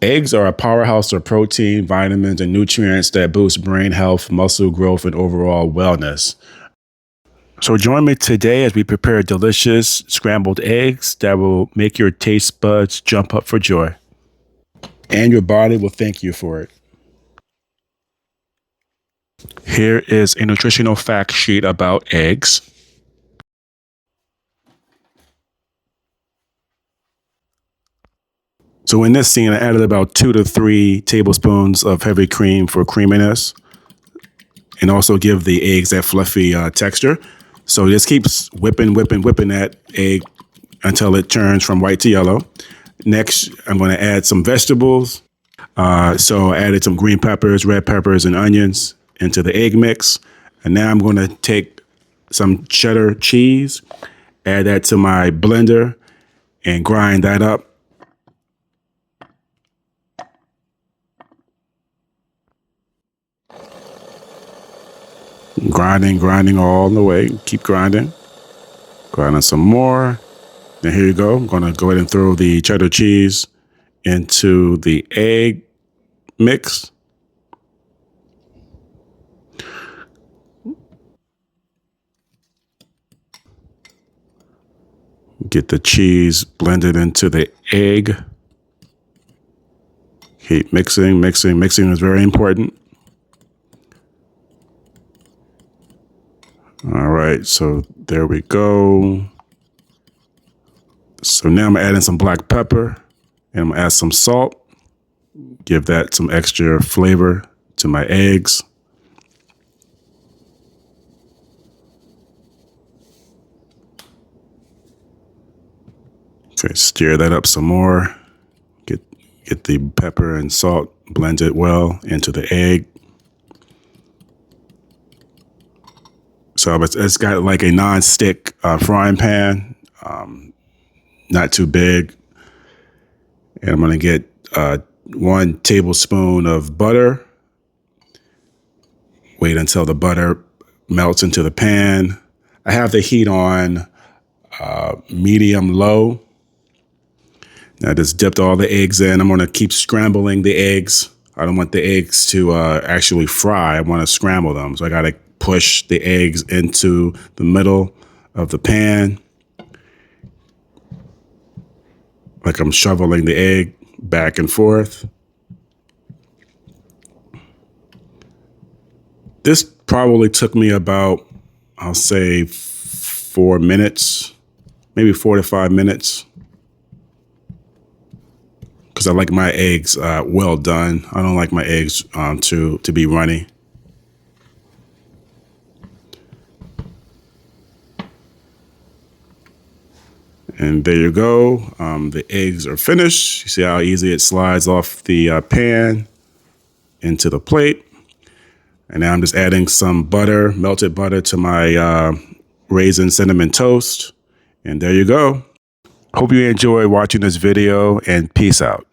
Eggs are a powerhouse of protein, vitamins, and nutrients that boost brain health, muscle growth, and overall wellness. So join me today as we prepare delicious scrambled eggs that will make your taste buds jump up for joy. And your body will thank you for it. Here is a nutritional fact sheet about eggs. So in this scene, I added about 2 to 3 tablespoons of heavy cream for creaminess and also give the eggs that fluffy texture. So just keeps whipping that egg until it turns from white to yellow. Next, I'm going to add some vegetables. So I added some green peppers, red peppers, and onions into the egg mix. And now I'm going to take some cheddar cheese, add that to my blender, and grind that up. Grinding all the way. Keep grinding. Grinding some more. Now here you go. I'm going to go ahead and throw the cheddar cheese into the egg mix. Get the cheese blended into the egg. Keep mixing. Mixing is very important. All right, so there we go. So now I'm adding some black pepper and I'm gonna add some salt. Give that some extra flavor to my eggs. Okay, stir that up some more. Get the pepper and salt blended well into the egg. So it's got like a non-stick frying pan, not too big. And I'm going to get 1 tablespoon of butter. Wait until the butter melts into the pan. I have the heat on medium-low. Now I just dipped all the eggs in. I'm going to keep scrambling the eggs. I don't want the eggs to actually fry. I want to scramble them. So I got to push the eggs into the middle of the pan. Like I'm shoveling the egg back and forth. This probably took me about, I'll say 4 minutes, maybe 4 to 5 minutes. Because I like my eggs well done. I don't like my eggs to be runny. And there you go. The eggs are finished. You see how easy it slides off the pan into the plate. And now I'm just adding some butter, melted butter, to my raisin cinnamon toast. And there you go. Hope you enjoy watching this video, and peace out.